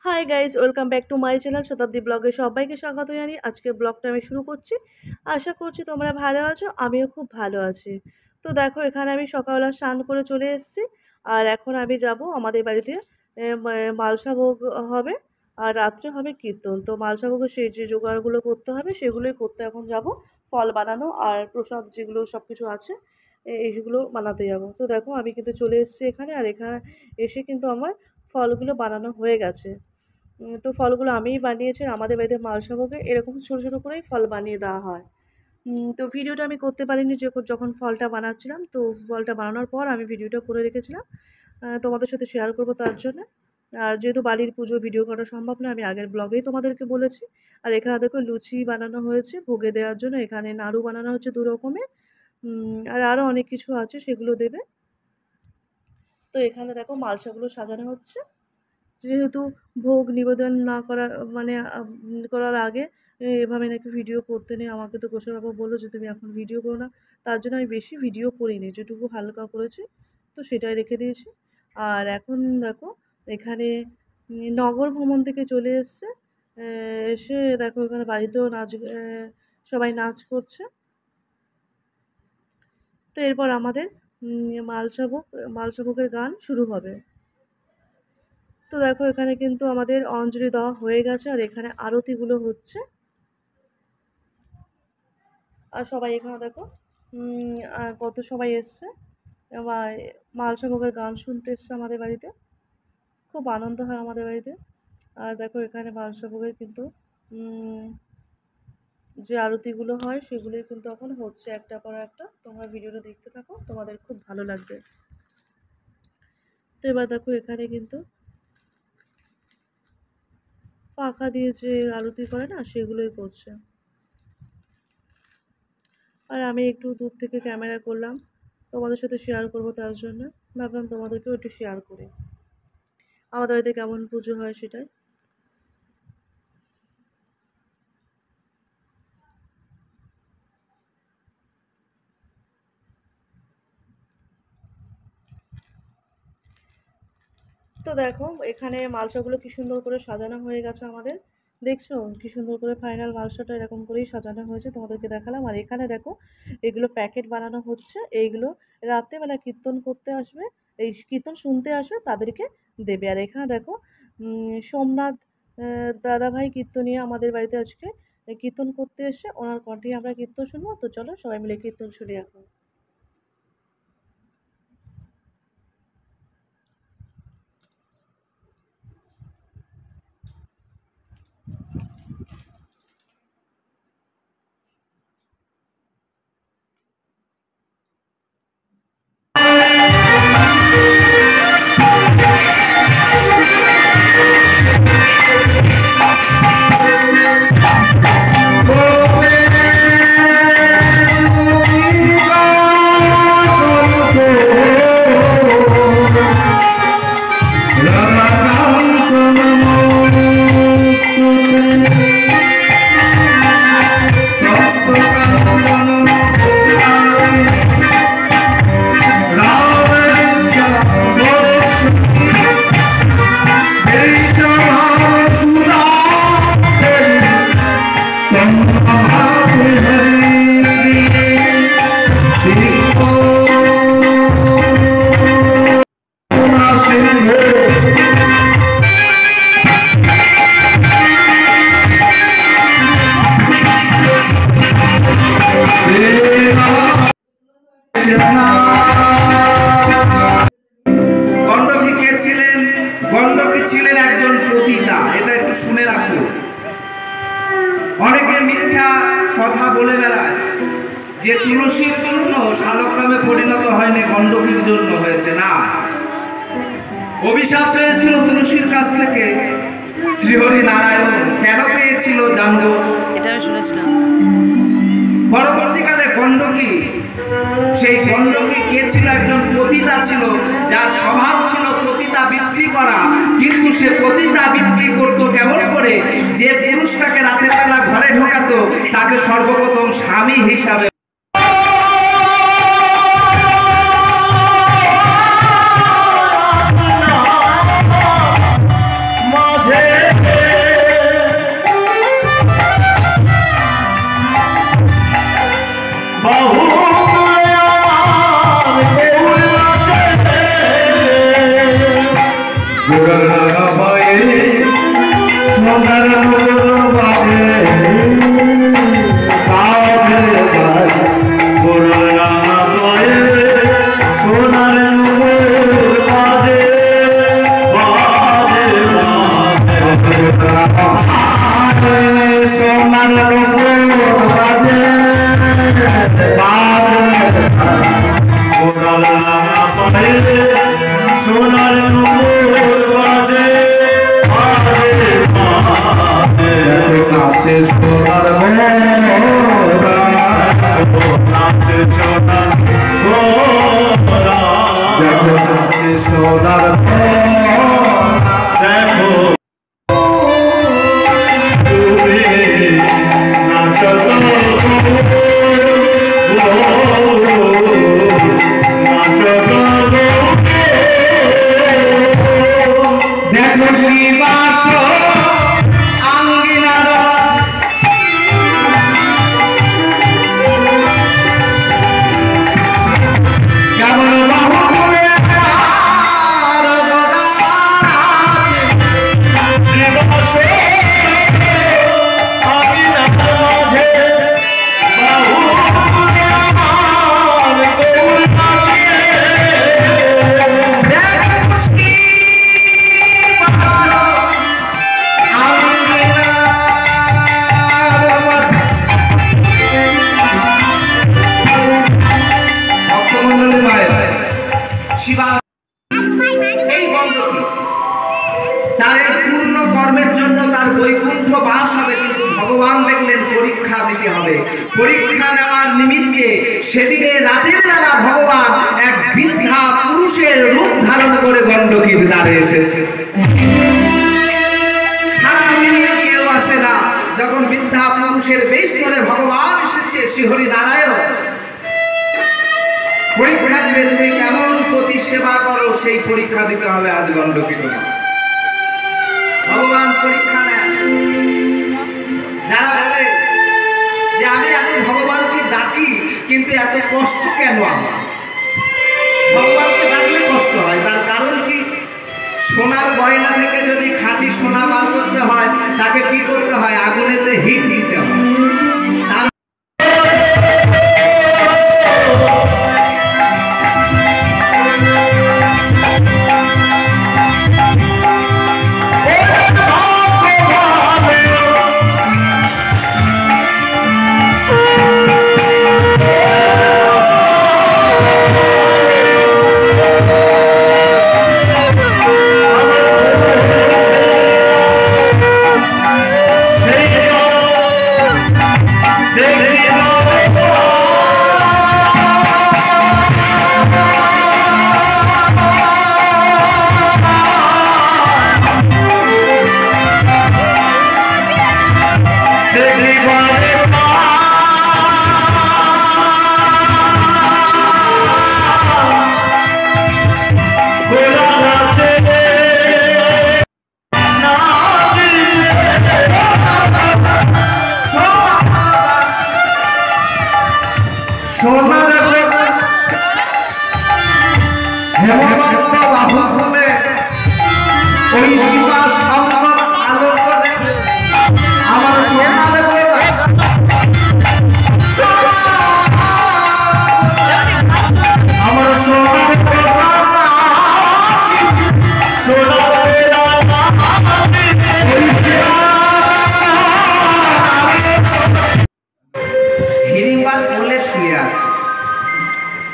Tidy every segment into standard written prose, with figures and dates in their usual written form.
Hi guys, welcome back to my channel শতাব্দী ব্লগে সবাইকে স্বাগত জানি। আজকে ব্লগটা আমি শুরু করছি। আশা করছি তোমরা ভালো আছো, আমিও খুব ভালো আছি। তো দেখো, এখানে আমি সকালবেলা স্নান করে চলে এসেছি। আর এখন আমি যাব আমাদের বাড়িতে মালসা ভোগ হবে। আর রাত্রে হবে কীর্তন। তো মালসা ভোগের সেই যে জোগাড়গুলো করতে হবে সেগুলোই করতে এখন যাব। ফল বানানো আর প্রসাদ যেগুলো সব কিছু আছে এইগুলো বানাতে যাব। তো দেখো, আমি কিন্তু চলে এসেছি এখানে। আর এখানে এসে কিন্তু আমার ফলগুলো বানানো হয়ে গেছে। তো ফলগুলো আমিই বানিয়েছি। আর আমাদের বাড়িতে মালসাভোগে এরকম ছোটো ছোটো করেই ফল বানিয়ে দেওয়া হয়। তো ভিডিওটা আমি করতে পারিনি যখন ফলটা বানাচ্ছিলাম। তো ফলটা বানানোর পর আমি ভিডিওটা করে রেখেছিলাম তোমাদের সাথে শেয়ার করব তার জন্য। আর যেহেতু বাড়ির পুজো ভিডিও করা সম্ভব না, আমি আগের ব্লগেই তোমাদেরকে বলেছি। আর এখানে দেখো লুচি বানানো হয়েছে ভোগে দেওয়ার জন্য। এখানে নাড়ু বানানো হচ্ছে 2 রকমের। আর আরও অনেক কিছু আছে, সেগুলো দেবে। তো এখানে দেখো মালসাগুলো সাজানো হচ্ছে। যেহেতু ভোগ নিবেদন না করার মানে করার আগে এভাবে নাকি ভিডিও করতে নেই। আমাকে তো গোসাই বাবা বললো যে তুমি এখন ভিডিও করো না। তার জন্য আমি বেশি ভিডিও করিনি, যেটুকু হালকা করেছি তো সেটাই রেখে দিয়েছি। আর এখন দেখো, এখানে নগর ভ্রমণ থেকে চলে এসছে। এসে দেখো এখানে বাড়িতেও সবাই নাচ করছে। তো এরপর আমাদের মালসাভোগের গান শুরু হবে। তো দেখো, এখানে কিন্তু আমাদের অঞ্জলি দেওয়া হয়ে গেছে। আর এখানে আরতিগুলো হচ্ছে। আর সবাই এখানে দেখো আর কত সবাই এসছে। এবার মালসাভোগের গান শুনতে এসছে আমাদের বাড়িতে। খুব আনন্দ হয় আমাদের বাড়িতে। আর দেখো, এখানে মালসাভোগের কিন্তু যে আরতিগুলো হয় সেগুলোই কিন্তু এখন হচ্ছে একটা পর একটা। তোমরা ভিডিওটা দেখতে থাকো, তোমাদের খুব ভালো লাগবে। তো এবার দেখো, এখানে কিন্তু পাখা দিয়ে যে আরতি করে না, সেগুলোই করছে। আর আমি একটু দূর থেকে ক্যামেরা করলাম, তোমাদের সাথে শেয়ার করব তার জন্য ভাবলাম তোমাদেরকেও একটু শেয়ার করি আমাদের বাড়িতে কেমন পুজো হয় সেটাই। তো দেখো, এখানে মালসাগুলো কি সুন্দর করে সাজানো হয়ে গেছে আমাদের। দেখছো কি সুন্দর করে ফাইনাল মালসাটা এরকম করেই সাজানো হয়েছে, তোমাদেরকে দেখালাম। আর এখানে দেখো, এগুলো প্যাকেট বানানো হচ্ছে। এইগুলো রাত্রেবেলা কীর্তন করতে আসবে, এই কীর্তন শুনতে আসবে তাদেরকে দেবে। আর এখানে দেখো সোমনাথ দাদাভাই কীর্তনিয়া আমাদের বাড়িতে আজকে কীর্তন করতে এসে, ওনার কণ্ঠে আমরা কীর্তন শুনবো। তো চলো সবাই মিলে কীর্তন শুনি এখন। গণ্ডকী কে ছিলেন? গণ্ডকী ছিলেন একজন পতিতা। এটা একটু শুনে রাখুন। অনেকে মিথ্যা কথা বলে বেড়ায় যে তুলসীর জন্য শালগ্রামে পরিণত হয়নি, গণ্ডকীর জন্য হয়েছে। না, অভিশাপ পেয়েছিল তুলসীর কাছ থেকে শ্রীহরি নারায়ণ। কেন পেয়েছিল জানবো, এটা আমি শুনেছিলাম। পরবর্তীকালে গণ্ডকী, সেই গণ্ডকী কে ছিল? একজন পতিতা ছিল, যার স্বভাব ছিল পতিতা বৃত্তি করা। কিন্তু সে পতিতা বৃত্তি করতো কেমন করে? যে পুরুষটাকে রাতের বেলা ঘরে ঢোকাতো তাকে সর্বপ্রথম স্বামী হিসাবে মাঝে ভয়ে সোনার নূপুর বাজে বাজে বাজে পুরনা ভয়ে সোনার নূপুর বাজে বাজে বাজে সোনার নূপুর বাজে সোনার নূপুর বাজে নাচে সোনার নাচে সোনার নাচে সোনার দেখো তুমি নাচ পরীক্ষা নেওয়ার নিমিত্তে সেদিনে রাতের বেলা ভগবান এক বৃদ্ধা পুরুষের রূপ ধারণ করে গণ্ডকীর দ্বারে এসেছে। কেউ আসে না, যখন বৃদ্ধা পুরুষের বেশ করে ভগবান এসেছে শ্রীহরি নারায়ণ পরীক্ষা দিবে, তুমি কেমন পতি সেবা করো সেই পরীক্ষা দিতে হবে আজ গণ্ডকী তোমার। ভগবান পরীক্ষা নেন। যারা বলে যে আমি এত ভগবানকে ডাকি কিন্তু এত কষ্ট কেন আমার, ভগবানকে ডাকলে কষ্ট হয়, তার কারণ কি? সোনার গয়না থেকে যদি খাঁটি সোনা বার করতে হয় তাকে কি করতে হয়? আগুনেতে হিট দিতে হয়।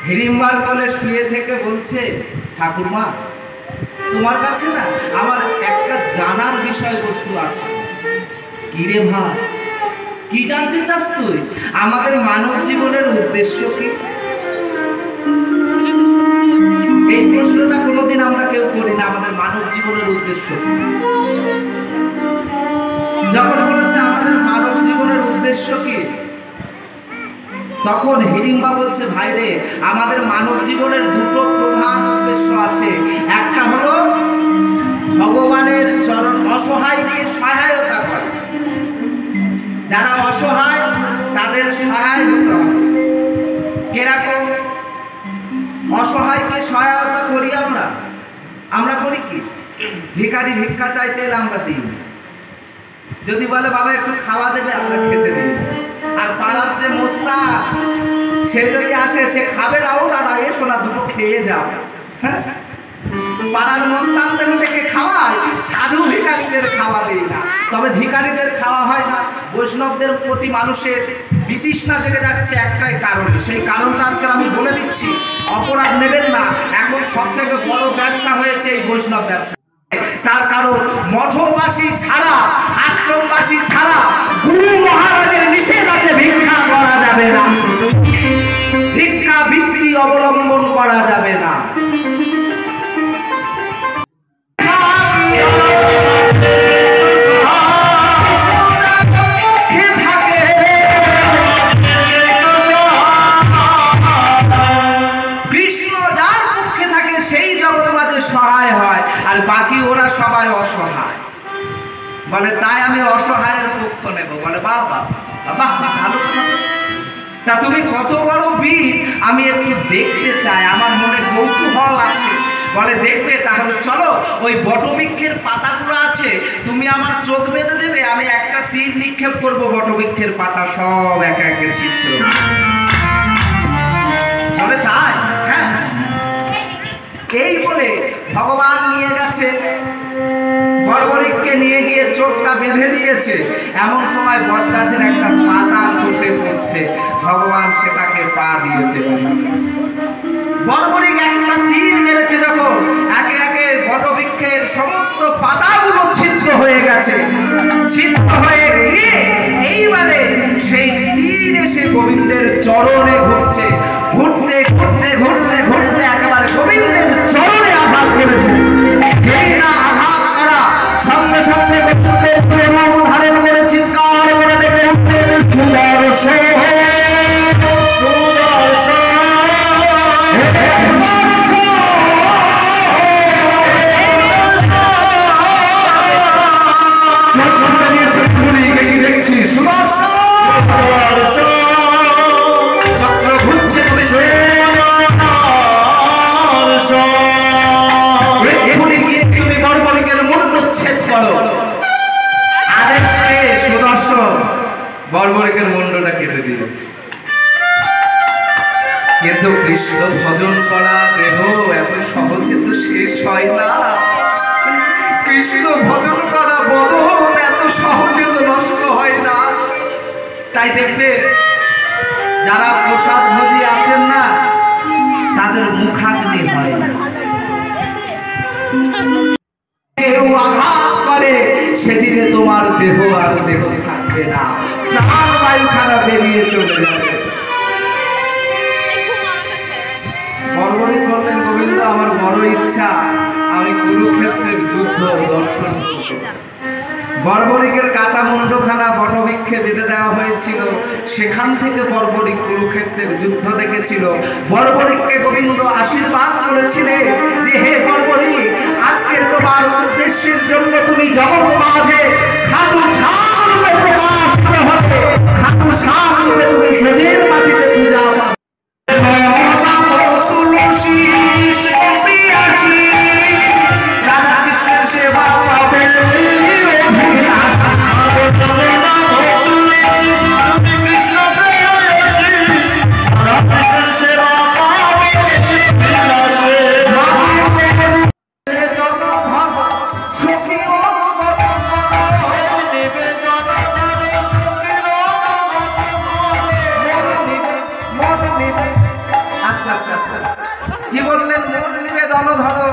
হিড়িম্বার কোলে শুয়ে থেকে বলছে, ঠাকুরমা তোমার কাছে না আমার একটা জানার বিষয়বস্তু আছে। কি রে ভাই, কি জানতে চাস তুই? আমাদের মানব জীবনের উদ্দেশ্য কি? এই প্রশ্নটা কোনোদিন আমরা কেউ করি না। আমাদের মানব জীবনের উদ্দেশ্য কি? যখন বলেছে আমাদের মানব জীবনের উদ্দেশ্য কি, তখন হিড়িম্বা বলছে, ভাই রে, আমাদের মানব জীবনের দুটো প্রধান উদ্দেশ্য আছে। একটা হলো ভগবানের চরণ অসহায়কে সহায়তা করা। যারা অসহায় তাদের সহায় হতে হবে। কিরকম অসহায়কে সহায়তা করি আমরা? আমরা করি কি? ভিখারি ভিখারি ভিক্ষা চাইতে এলে আমরা দিই, যদি বলে বাবা একটু খাওয়া দেবে আমরা খেতে দিই। আর পাড়ার যে মোস্তা সে যদি আসে সে খাবে না, ও দাদা এসো না দুটো খেয়ে যাও। হ্যাঁ, পাড়ার মোস্তানদের থেকে খাওয়ায়, সাধু ভিখারিদের খাওয়া দিই না। তবে ভিখারিদের খাওয়া হয় না, বৈষ্ণবদের প্রতি মানুষের বিতৃষ্ণা জেগে যাচ্ছে একটাই কারণে, সেই কারণটা আজকে আমি বলে দিচ্ছি, অপরাধ নেবেন না। এখন সব থেকে বড় ব্যবসা হয়েছে এই বৈষ্ণব ব্যবসা। তার কারণ মঠবাসী ছাড়া, আশ্রমবাসী ছাড়া গুরু মহারাজের নিষেধ আছে ভিক্ষা করা যাবে না, ভিক্ষা বৃত্তি অবলম্বন করা যাবে না। আর বাকি ওরা সবাই অসহায়, বলে তাই আমি অসহায়ের পক্ষ নেব। বলে বাবা বাবা ভালো কথা। তা তুমি কত বড় বীর আমি একটু দেখতে চাই, আমার মনে কৌতূহল আছে। বলে দেখবে, তাহলে চলো ওই বটবৃক্ষের পাতাগুলো আছে, তুমি আমার চোখ বেঁধে দেবে, আমি একটা তীর নিক্ষেপ করব, বটবৃক্ষের পাতা সব একে একে ছিদ্র। বলে তাই? হ্যাঁ। এই বলে ভগবান নিয়ে গেছে, বর্বরিককে নিয়ে গিয়ে চোখটা বেঁধে দিয়েছে। এমন সময় বটগাছের একটা পাতা খসে পড়ছে, ভগবান সেটাকে পা দিয়েছে। বর্বরিক একটা তীর মেরেছে যখন, একে একে বটবৃক্ষের সমস্ত পাতাগুলো ছিদ্র হয়ে গেছে। ছিদ্র হয়ে গিয়ে এইবারে সেই তীর এসে গোবিন্দের চরণে ঘুরছে, ঘুরতে ঘুরতে ঘুরতে ঘুরতে একেবারে গোবিন্দের চরণে আঘাত করেছে। যেই না আঘাত করা সঙ্গে সঙ্গে গোবিন্দের রূপ ধারণ করে চিৎকার করে ডেকে উঠলেন সুদর্শন। বর্বরিকের মুন্ডটা কেটে দিয়েছে। কিন্তু কৃষ্ণ ভজন করা দেহ এত সহজে তো শেষ হয় না, কৃষ্ণ ভজন করা বদন এত সহজে তো নষ্ট হয় না। তাই দেখবে যারা প্রসাদ ভোজী আছেন না, তাদের মুখাগ্নি হয় না। কেউ আঘাত করে সেদিনে তোমার দেহ আর দেহ থাকবে না, প্রাণ বায়ুখানা বেরিয়ে চলে যাবে। বর্বরিক বললেন, গোবিন্দ আমার বড় ইচ্ছা আমি কুরুক্ষেত্রের যুদ্ধ দর্শন করব। বর্বরিকের কাটা মুন্ডখানা বটবৃক্ষে বেঁধে দেওয়া হয়েছিল, সেখান থেকে বর্বরিক কুরুক্ষেত্রের যুদ্ধ দেখেছিল। বর্বরিককে গোবিন্দ আশীর্বাদ করেছিলেন যে হে বর্বরিক, আজকের তোমার উদ্দেশ্যের জন্য তুমি জগৎ মাঝে খাটু সামনে প্রকাশ হবে, খাটু সামনে তুমি শরীর মাটিতে পূজা পাবে। কি বললেন? মন নিবেদন ধরো।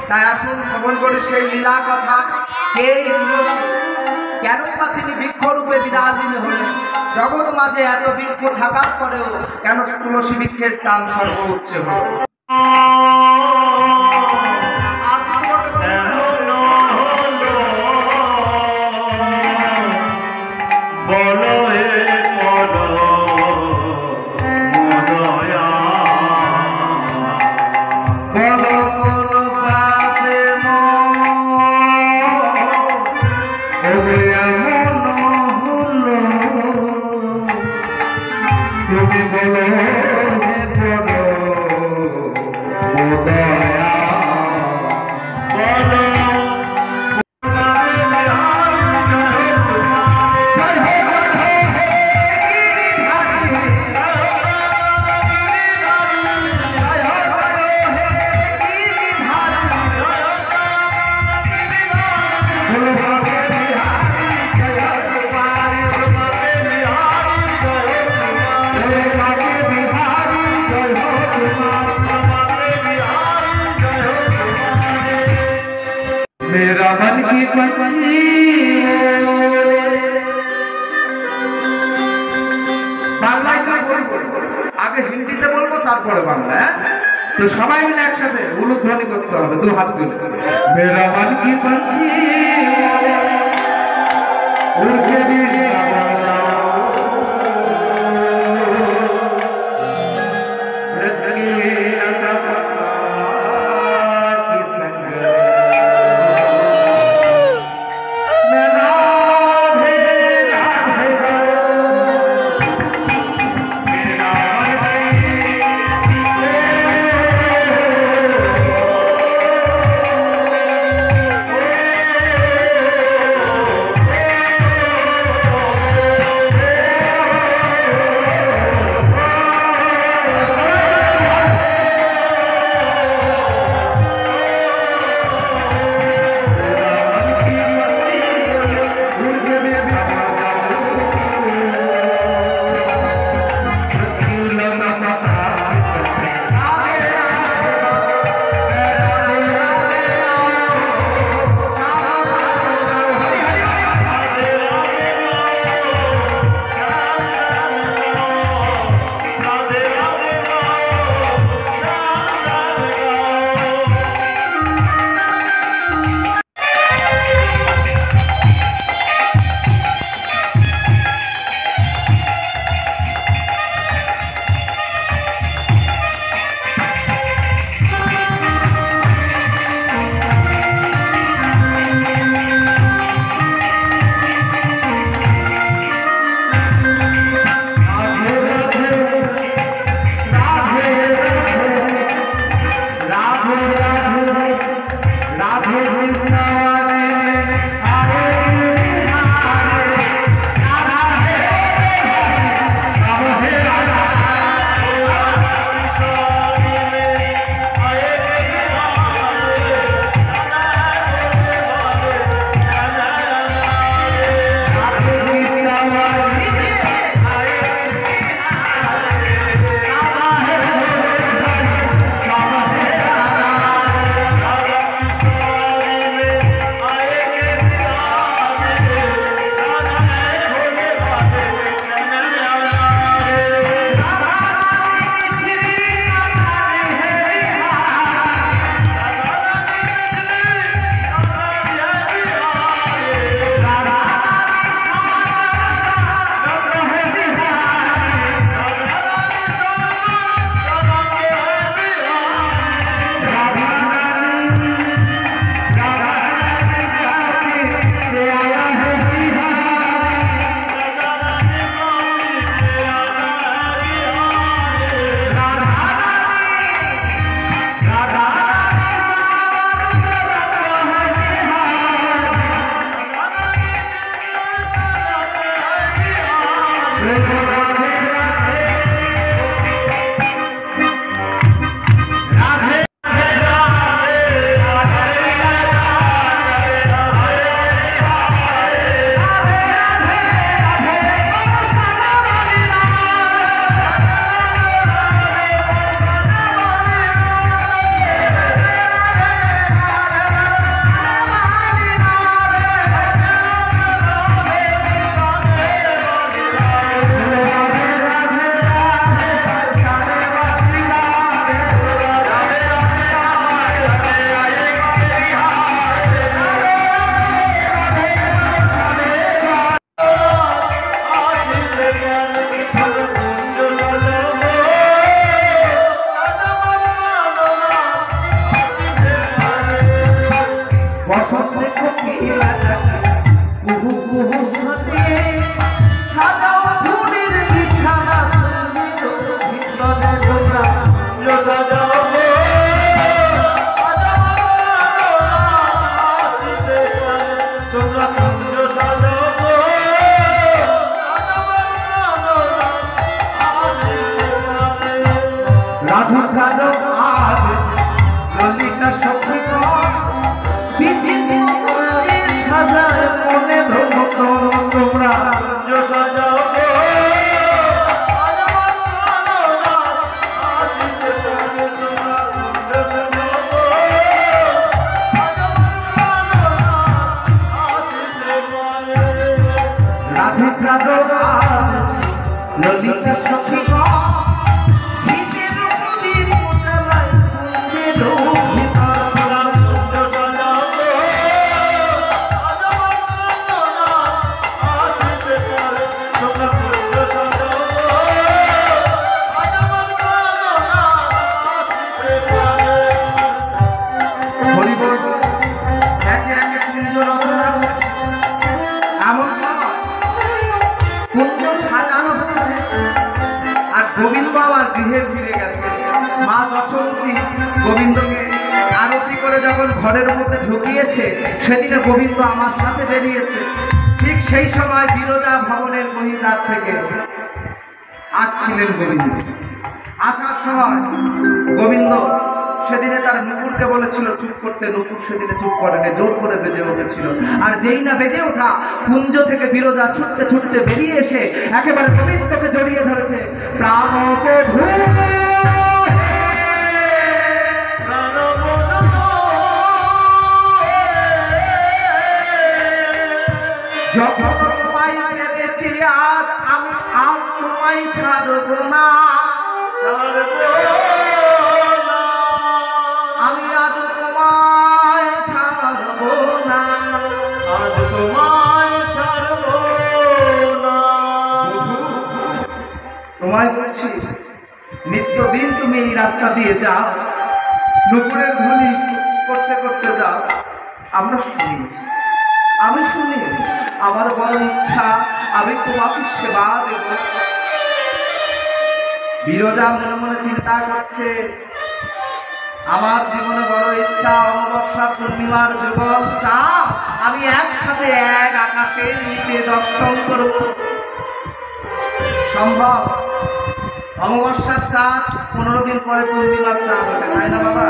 তাই আসুন শ্রবণ করি সেই লীলা কথা। কেন বা তিনি বৃক্ষরূপে বিরাজীন হলেন? জগৎ মাঝে এত বৃক্ষ থাকার পরেও কেন তুলসী বৃক্ষের স্থান সর্বোচ্চ হল? বলো হে মন পাচ্ছি বাংলায় তো বলবো, আগে হিন্দিতে বলবো তারপরে বাংলা। তো সবাই মিলে একসাথে উলুধ্বনি করতে হবে, দু হাত তুলে। মেরা মন কি পাচ্ছি উড়কে দিয়ে গোবিন্দকে আরতি করে যখন ঘরের মধ্যে ঢুকিয়েছে, সেদিনে গোবিন্দ আমার সাথে বেরিয়েছে। ঠিক সেই সময় বিরজা ভবনের মহিলার থেকে আসছিলেন গোবিন্দ। আসার সময় গোবিন্দ সেদিনে তার নুপুরকে বলেছিল চুপ করতে, নুপুর সেদিনে চুপ করেনি, জোর করে বেজে উঠেছিল। আর যেই না বেজে ওঠা, কুঞ্জ থেকে বিরজা ছুটতে ছুটতে বেরিয়ে এসে একেবারে গোবিন্দকে জড়িয়ে ধরেছে। প্রাণ প্রভু যখন তোমায় পেয়েছি আজ আমি আর তোমায় ছাড়ব না, আমি আজ তোমায় ছাড়ব না, আজ তোমায় ছাড়ব না। তোমায় বলছি নিত্যদিন তুমি এই রাস্তা দিয়ে যাও, নুপুরের ধ্বনি করতে করতে যাও, আমরা শুনি, আমি শুনি, আমার বড় ইচ্ছা আমি তোমাকে সেবা দেব। বিরজা মনে মনে চিন্তা করছে, আমার জীবনে বড় ইচ্ছা অমাবস্যা পূর্ণিমার যুগল চাঁদ আমি একসাথে এক আকাশের নিচে দর্শন করব। সম্ভব? অমাবস্যার চাঁদ 15 দিন পরে পূর্ণিমার চাঁদ ওঠে, তাই না বাবা?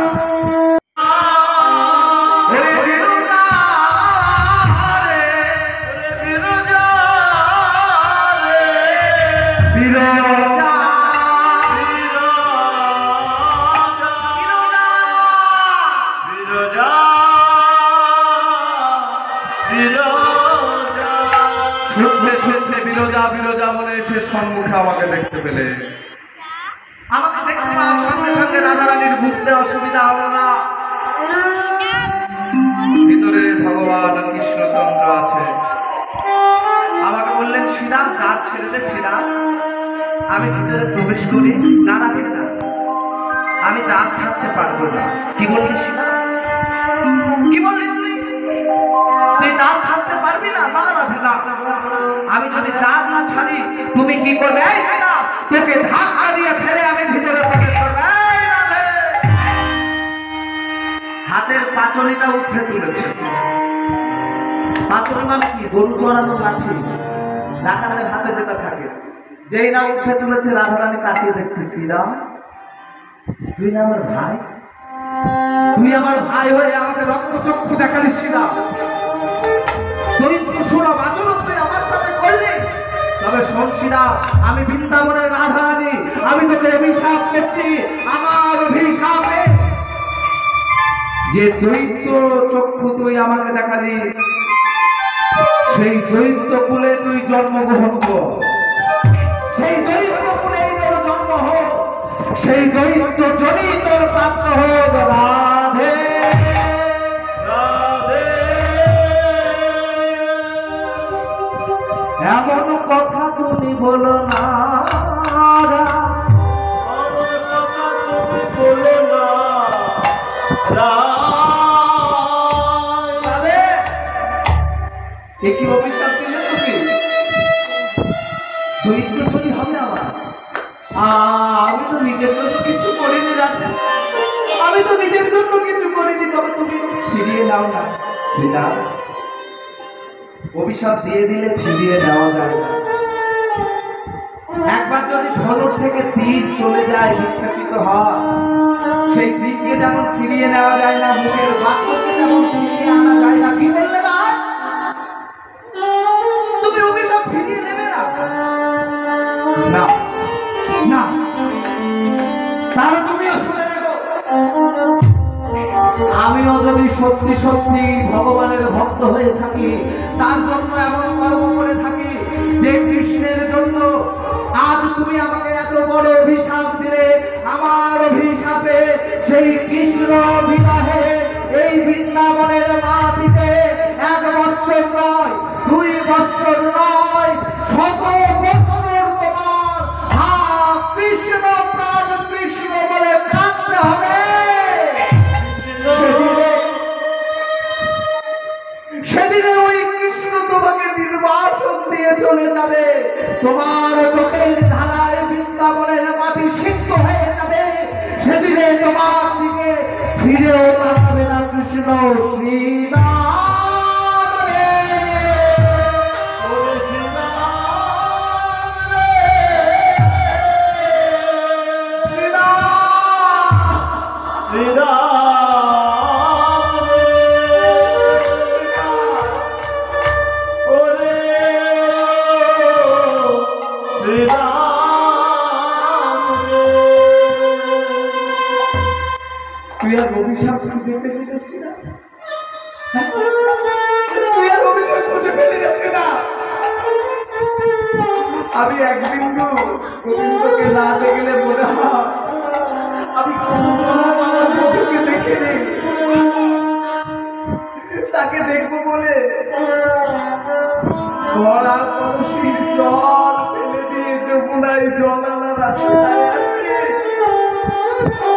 বিরজা বলে এসে সম্মুখে আমাকে দেখতে পেলে, আমাকে দেখতে পাওয়ার সঙ্গে সঙ্গে রাধারানীর বুঝতে অসুবিধা হলো না। ভিতরে ভগবান কৃষ্ণচন্দ্র আছে। আমাকে বললেন সীতা, দ্বার ছেড়ে দে সীতা। আমি ভিতরে প্রবেশ করি, না রাধে না, আমি দ্বার ছাড়তে পারবো না। কি বললি সীতা? কি বললি তুই? তুই দ্বার ছাড়তে পারবি না? না রাধে না, আমি যদি দ্বার না ছাড়ি তুমি কি করবে? এই সীতা, তোকে ধাক্কা দিয়ে ফেলে আমি ভিতরে প্রবেশ করব। এই রাধে! হাতের পাঁচনিটা উঠে তুলেছে। পাঁচনি মানে কি? গরু চড়ানোর লাঠি, ডাকাতের হাতে যেটা থাকে। যেই না উঠে তুলেছে, রাধারানী তাকিয়ে দেখছে, শ্রীরাম তুই না আমার ভাই, তুই আমার ভাই হয়ে আমাকে রক্তচক্ষু দেখালি শ্রীরাম, তুই সুলভ আচরণ তুই আমার সাথে করলি। তবে শোন শ্রীরাম, আমি বৃন্দাবনের রাধারানী, আমি তোকে অভিশাপ করছি। আমার অভিশাপে যে দৈত্য চক্ষু তুই আমাকে দেখালি, সেই দৈত্য কুলে তুই জন্মগ্রহণ কর, সেই দৈত্য কুলেই তোর জন্ম হোক, সেই দৈত্য জনই তোর প্রাপ্ত হোক। রাধে রাধে। এমন কথা তুমি বলো না, আমার কথা তুমি বলো না। রাধে কি অভিশাপ দিলে তুমি? দৈত্য চুরি হবে আমার? আমি তো নিজের জন্য কিছু করিনি রাধে, আমি তো নিজের জন্য কিছু করিনি। তবে তুমি ফিরিয়ে নাও না শ্রীরা, অভিশাপ দিয়ে দিলে ফিরিয়ে নেওয়া যায় না। একবার যদি ধনুর থেকে তীর চলে যায়, নিক্ষেপিত হয়, সেই তীরকে যেমন ফিরিয়ে নেওয়া যায় না, মুখের বাক্যকে যেমন ফিরিয়ে আনা যায় না। কি বললে না? তুমি অভিশাপ ফিরিয়ে নেবে না? না না, তাহলে তুমিও শুনে দেখো, আমিও যদি সত্যি সত্যি ভগবানের ভক্ত হয়ে থাকি, তার জন্য এমন কর্ম করে থাকি যে কৃষ্ণের জন্য, আজ তুমি আমাকে এত বড় অভিশাপ দিলে, আমার অভিশাপে সেই কৃষ্ণ বিবাহে এই বৃন্দাবনের মাটিতে 1 বৎসর নয়, 2 বৎসর নয়, 100 বৎসর তোমার হা কৃষ্ণ প্রাণ কৃষ্ণ বলে কাঁদতে হবে। সেদিনে ওই কৃষ্ণ তোমাকে নির্বাসন দিয়ে চলে যাবে, তোমার চোখের ধারায় বৃন্দাবনের মাটি সিক্ত হয়ে যাবে। সেদিনে তোমার দিকে ফিরেও থাকবে না কৃষ্ণ শ্রীরাম রে। ওরে শ্রীরাম রে। শ্রীরাম রে। ওরে শ্রীরাম রে। তুই আর অভিশাপ খুঁজে পেলি না শ্রীরাম? তুই আর অভিশাপ খুঁজে পেলি না শ্রীরাম? আমি এক বিন্দু গোবিন্দকে না দেখলে মনে হয় আমি কখনো আমার বধূকে দেখিনি। তাকে দেখবো বলে গড়া কলসির জল ফেলে দিয়ে যমুনায় জল আনার আছে।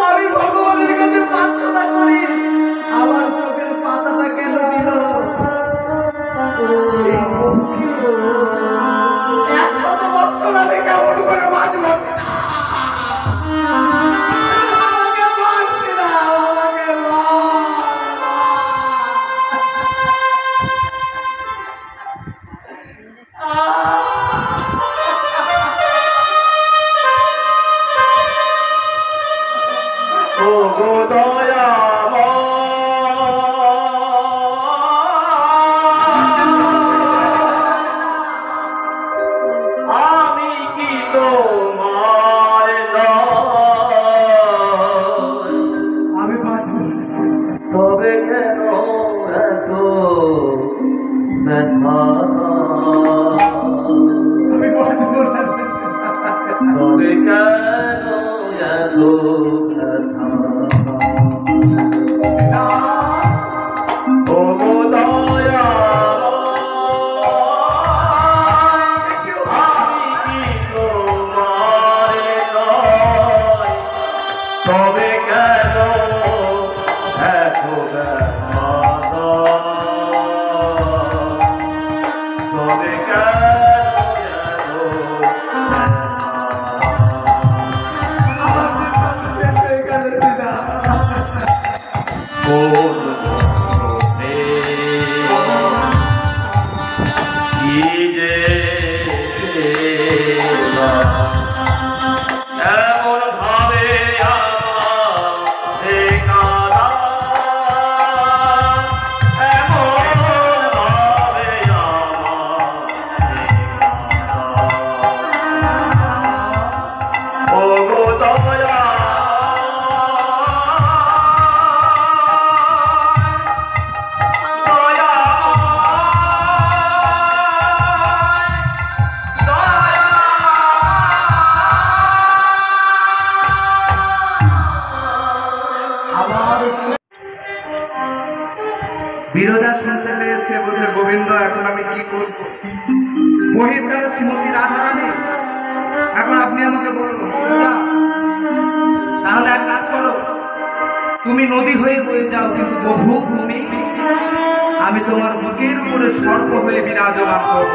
আমি ভগবানের কাছে প্রার্থনা করি আমার চোখের পাতাটা কেন দিল? সেই বধূকে 100 বছর আমি কেমন করে বাঁচব? আমাকে বাঁচতে দাও, আমাকে ও গো আমি কি তোমার নয়? আমি বাঁচব না। তবে কেন এত ব্যথা? আমি বাঁচব না। তবে কেন এত ব্যথা? ও গো আমি কি তোমার নয়? তবে কেন এত ব্যথা? তবে কেন এত ব্যথা? আমার জীবন হয়ে গেল শ্রীরাম। কোন পথে কি যে এমন ভাবে আমাকে কাঁদা, এমন ভাবে আমাকে কাঁদা। ও গো দয়া বিরোধা শুনতে পেয়েছে, বলছে গোবিন্দ এখন আমি কি করব? মহিদ্বারে শ্রীমতী রাধারানী, এখন আপনি আমাকে বলুন বিরোধা, তাহলে এক কাজ করো, তুমি নদী হয়ে বয়ে যাও, কিন্তু প্রভু তুমি, আমি তোমার বুকের উপরে সর্প হয়ে বিরাজমান করব।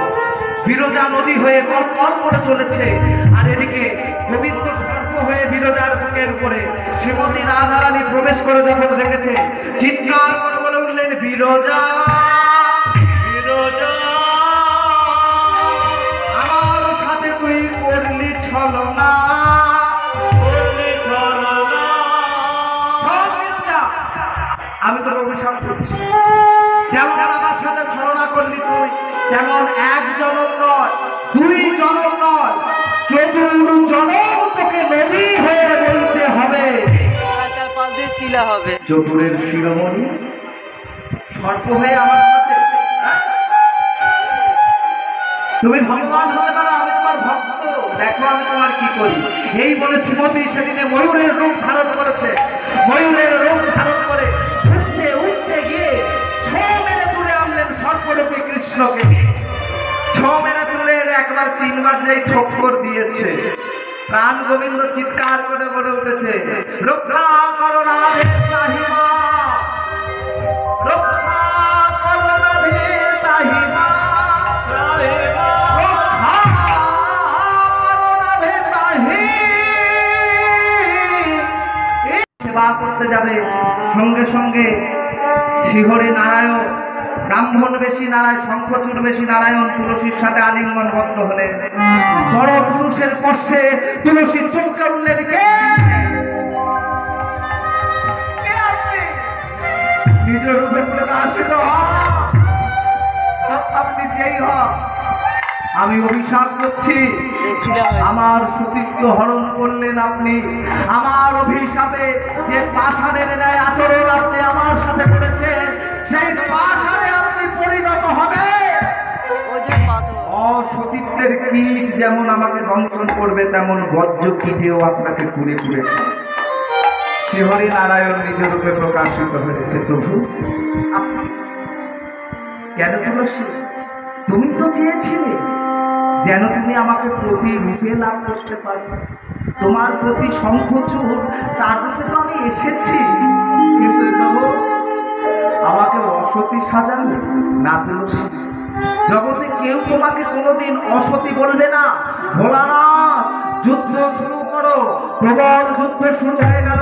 বিরোধা নদী হয়ে কলকল করে চলেছে, আর এদিকে গোবিন্দ সর্প হয়ে বিরোধার বুকের উপরে। শ্রীমতী রাধারানী প্রবেশ করে যখন দেখেছে, চিৎকার করে বলে উঠলেন, বিরোধা বিরজা আমার সাথে তুই করলি ছলনা। করলি ছলনা। সব বিরোধা, আমি তোর অভিশাপ করছি, যেমন আমার সাথে ছলনা করলি তুই, তেমন এক জনম নয়, 2 জনম নয়, 14 জনম তোকে নদী হয়ে বলতে হবে। তার পাশ দিয়ে শিলা হবে। চতুরের শিরোমণি সর্প হয়ে আমার সাথে, হ্যাঁ? তুমি ভগবান হতে পারো, আমি তোমার ভক্ত, দেখো আমি তোমার কি করি। এই বলে শ্রীমতী সেদিনে ময়ূরের রূপ ধারণ করেছে। ময়ূরের রূপ ধারণ করে উঠতে উঠতে গিয়ে ছো মেরে তুলে আনলেন সর্পরূপী কৃষ্ণকে। ছো মেরে তুলে একবার 3 বার যেই ঠোক্কর দিয়েছে, প্রাণ গোবিন্দ চিৎকার করে বলে উঠেছে, রক্ষা করো রাধে তাহিমা, রক্ষা করো রাধে তাহিমা, রক্ষা করো রাধে তাহি। সেবা করতে যাবে, সঙ্গে সঙ্গে শিহরে নারায়ণ, ব্রাহ্মণ বেশি নারায়ণ, শঙ্খচূড় বেশি নারায়ণ তুলসীর সাথে আলিঙ্গনবদ্ধ হলেন। বড় পুরুষের স্পর্শে তুলসী চমকে উঠলেন, কে? কে আপনি? নিজ রূপে প্রকাশিত হন, আপনি যেই হন, আমি অভিশাপ করছি, শিলা হয়ে আমার সতীত্ব হরণ করলেন আপনি। আমার অভিশাপে যে পাষাণের ন্যায় আচরণ আপনি আমার সাথে করেছেন, সেই পাষাণে আপনি পরিণত হবে। ওজন পাথর। অসতীত্বের কীট যেমন আমাকে দংশন করবে, তেমন বজ্র কীটেও আপনাকে কুড়ে কুড়ে খাবে। শিহরি নারায়ণ নিজ রূপে প্রকাশিত হয়েছে। প্রভু, আপনি কেন তুলসী? তুমি তো চেয়েছিলে যেন তুমি আমাকে প্রতি রূপে লাভ করতে পারো, তোমার প্রতি শঙ্খচূড়, তার রূপে তো আমি এসেছি। কিন্তু প্রভু, আমাকে অসতী সাজানো না তুলসী। জগতে কেউ তোমাকে কোনোদিন অসতী বলবে না। ভোলানাথ, যুদ্ধ শুরু করো। প্রবল যুদ্ধ শুরু হয়ে গেল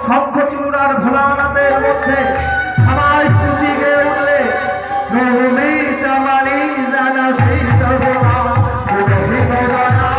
শঙ্খচূড় আর ভোলানাথের মধ্যে। সবাই স্তুতি গেয়ে উঠলে, তুমি চামালি জানা সেই জগৎ, তুমি জানা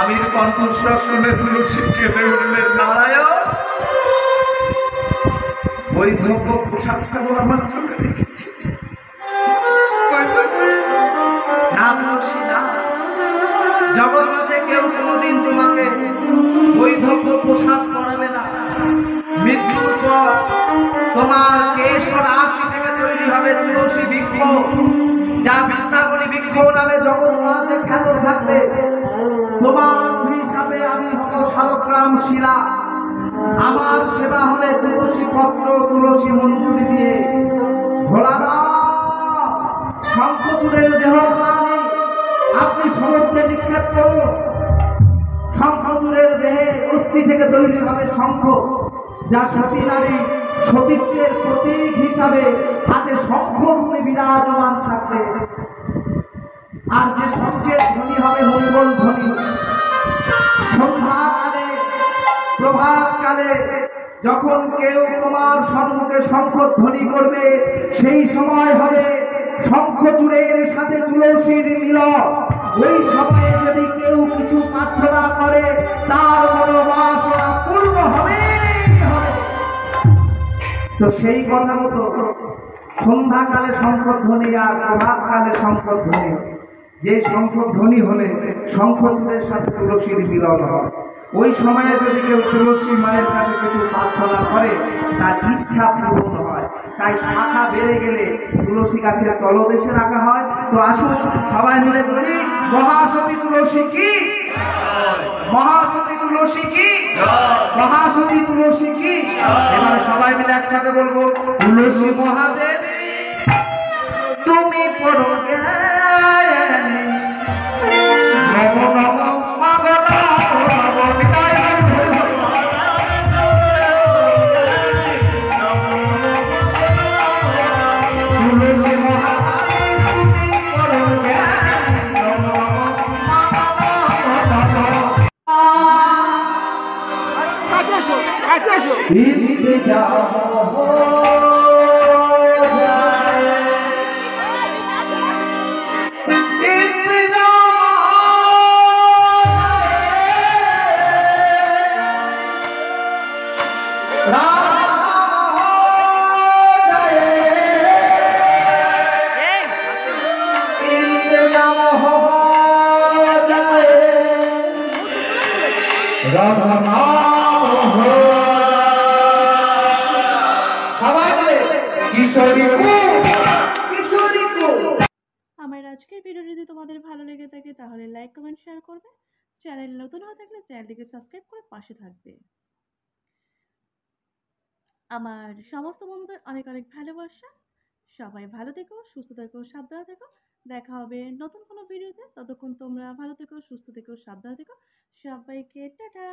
স্বামীর কণ্ঠস্বর শুনে তুলসী কেঁদে উঠলেন, নারায়ণ, বৈধব্য পোশাকটা আমার চোখে দেখেছি। না তুলসী না, জগৎ মাঝে কেউ কোনোদিন তোমাকে বৈধব্য পোশাক পরাবে না। মৃত্যুর পর তোমার কেশ ও রাশি থেকে তৈরি হবে তুলসী বৃক্ষ, যা বৃন্দাবনী বৃক্ষ নামে জগৎ মাঝে খ্যাত থাকবে। তোমার হিসাবে আমি হব শালগ্রাম শিলা। আমার সেবা হবে তুলসী পত্র, তুলসী মঞ্জুরি দিয়ে। ভোলানাথ, শঙ্খচূড়ের দেহ আপনি সমুদ্রে নিক্ষেপ করুন। শঙ্খচূড়ের দেহে অস্থি থেকে তৈরি হবে শঙ্খ, যা সতী নারী সতীত্বের প্রতীক হিসাবে হাতে শঙ্খ রূপে বিরাজমান থাকবে। আর যে শঙ্খের ধ্বনি হবে মঙ্গল ধ্বনি। সন্ধ্যাকালে, প্রভাতকালে যখন কেউ তোমার সম্মুখে শঙ্খ ধ্বনি করবে, সেই সময় হবে শঙ্খচূড়ের সাথে তুলসীর মিলন। ওই সময়ে যদি কেউ কিছু প্রার্থনা করে, তার মনোবাসনা পূর্ণ হবে। তো সেই কথা মতো সন্ধ্যাকালে শঙ্খধ্বনি আর প্রভাতকালে শঙ্খধ্বনি, যে শঙ্খধ্বনি হলে শঙ্খচূড়ের সাথে তুলসীর মিলন হয়। ওই সময়ে যদি কেউ তুলসী মায়ের কাছে কিছু প্রার্থনা করে, তার ইচ্ছা পূরণ হয়। তাই শাখা বেড়ে গেলে তুলসী গাছের তলদেশে রাখা হয়। তো আসুন সবাই মিলে বলি, মহাসতী তুলসী কি, মহাসতী তুলসী কি, মহাসতী তুলসী কি। এবার সবাই মিলে একসাথে বলবো, তুলসী মহাদেব তুমি পরম জ্ঞানী, নমো নমো মঙ্গলা তুলসী মহাদেব তুমি পরম জ্ঞানী, নমো নমো इंतजाम हो जाए, इंतजाम हो जाए, राधा नाम हो সবাই বলে কিশোরী কো, কিশোরী কো। আমার আজকের ভিডিওটি যদি তোমাদের ভালো লেগে থাকে তাহলে লাইক কমেন্ট শেয়ার করবে। চ্যানেল নতুন হয়ে থাকলে চ্যানেলটিকে সাবস্ক্রাইব করে পাশে থাকবে। আমার সমস্ত বন্ধুদের অনেক অনেক ভালোবাসা। সবাই ভালো থেকো, সুস্থ থেকো, সাবধানে থেকো। দেখা হবে নতুন কোনো ভিডিওতে। ততক্ষণ তোমরা ভালো থেকো, সুস্থ থেকো, সাবধানে থেকো। সবাইকে টাটা।